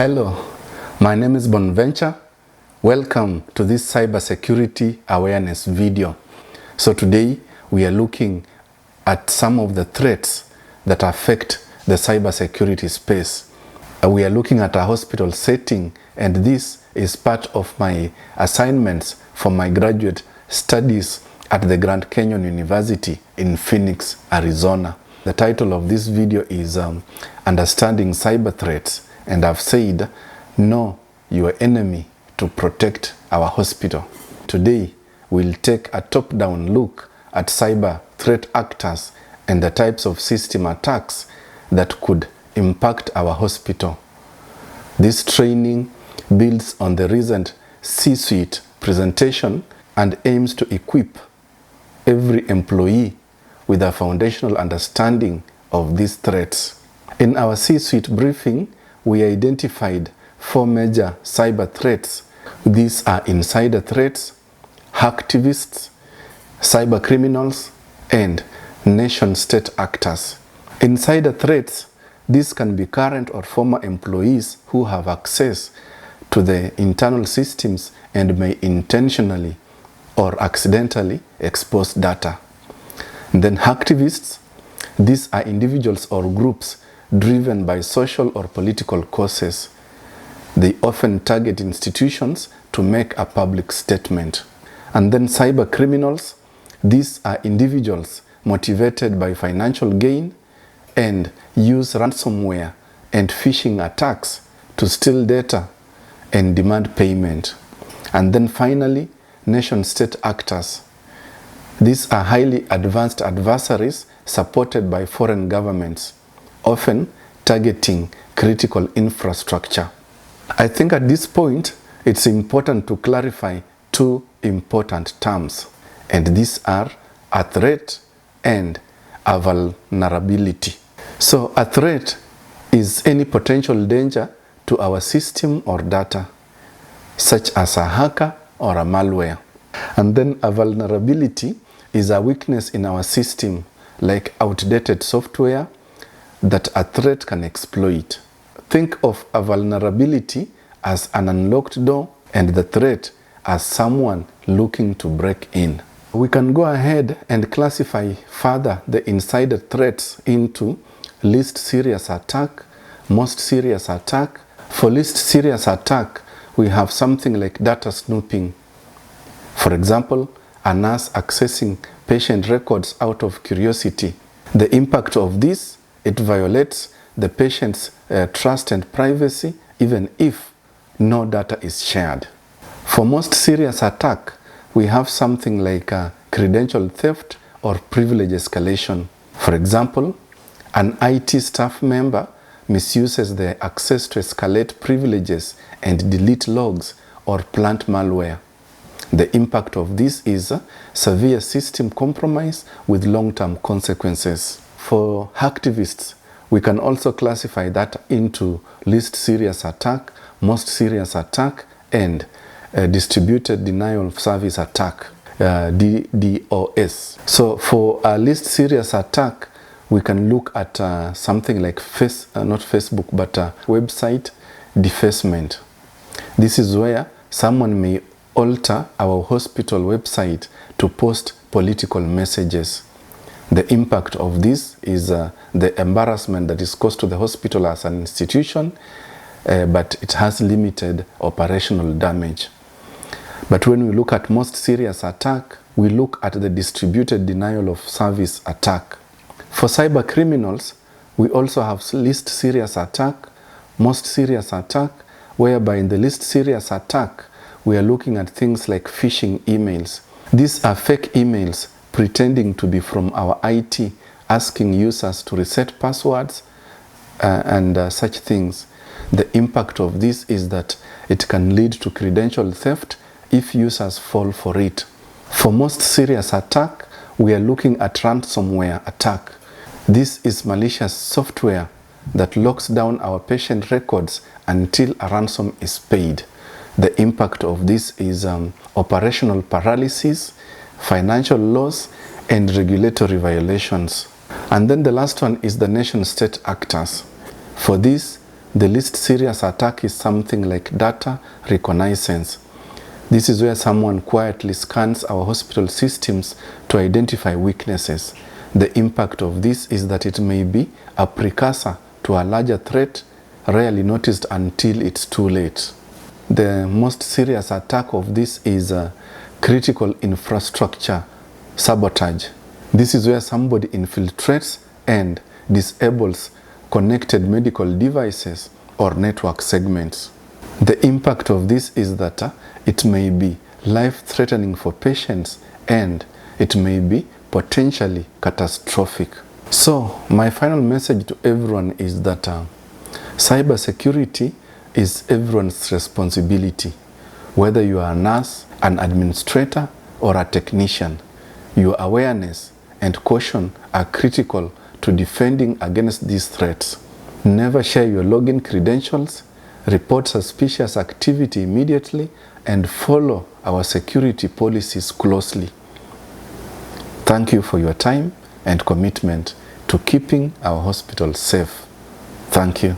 Hello, my name is Bonventure. Welcome to this cybersecurity awareness video. So today we are looking at some of the threats that affect the cybersecurity space. We are looking at a hospital setting, and this is part of my assignments for my graduate studies at the Grand Canyon University in Phoenix, Arizona. The title of this video is Understanding Cyber Threats, and I've said, know your enemy to protect our hospital. Today, we'll take a top-down look at cyber threat actors and the types of system attacks that could impact our hospital. This training builds on the recent C-suite presentation and aims to equip every employee with a foundational understanding of these threats. In our C-suite briefing, we identified 4 major cyber threats. These are insider threats, hacktivists, cybercriminals, and nation-state actors. Insider threats, these can be current or former employees who have access to the internal systems and may intentionally or accidentally expose data. And then hacktivists, these are individuals or groups driven by social or political causes. They often target institutions to make a public statement. And then cyber criminals, these are individuals motivated by financial gain and use ransomware and phishing attacks to steal data and demand payment. And then finally, nation-state actors. These are highly advanced adversaries supported by foreign governments, often targeting critical infrastructure. I think at this point, it's important to clarify 2 important terms, and these are a threat and a vulnerability. So a threat is any potential danger to our system or data, such as a hacker or a malware. And then a vulnerability is a weakness in our system, like outdated software that a threat can exploit. Think of a vulnerability as an unlocked door and the threat as someone looking to break in. We can go ahead and classify further the insider threats into least serious attack, most serious attack. For least serious attack, we have something like data snooping. For example, a nurse accessing patient records out of curiosity. The impact of this, it violates the patient's trust and privacy, even if no data is shared. For most serious attack, we have something like credential theft or privilege escalation. For example, an IT staff member misuses their access to escalate privileges and delete logs or plant malware. The impact of this is severe system compromise with long-term consequences. For hacktivists, we can also classify that into least serious attack, most serious attack, and distributed denial of service attack, DDoS. So for a least serious attack, we can look at something like not Facebook, but website defacement. This is where someone may alter our hospital website to post political messages. The impact of this is the embarrassment that is caused to the hospital as an institution, but it has limited operational damage. But when we look at most serious attack, we look at the distributed denial of service attack. For cyber criminals, we also have least serious attack, most serious attack, whereby in the least serious attack, we are looking at things like phishing emails. These are fake emails pretending to be from our IT, asking users to reset passwords and such things. The impact of this is that it can lead to credential theft if users fall for it. For most serious attack, we are looking at ransomware attack. This is malicious software that locks down our patient records until a ransom is paid. The impact of this is operational paralysis, financial loss, and regulatory violations. And then the last one is the nation-state actors. For this, The least serious attack is something like data reconnaissance. This is where someone quietly scans our hospital systems to identify weaknesses. The impact of this is that it may be a precursor to a larger threat, rarely noticed until it's too late. The most serious attack of this is critical infrastructure sabotage. This is where somebody infiltrates and disables connected medical devices or network segments. The impact of this is that it may be life-threatening for patients and it may be potentially catastrophic. So, my final message to everyone is that cybersecurity is everyone's responsibility. Whether you are a nurse, an administrator, or a technician, your awareness and caution are critical to defending against these threats. Never share your login credentials, report suspicious activity immediately, and follow our security policies closely. Thank you for your time and commitment to keeping our hospitals safe. Thank you.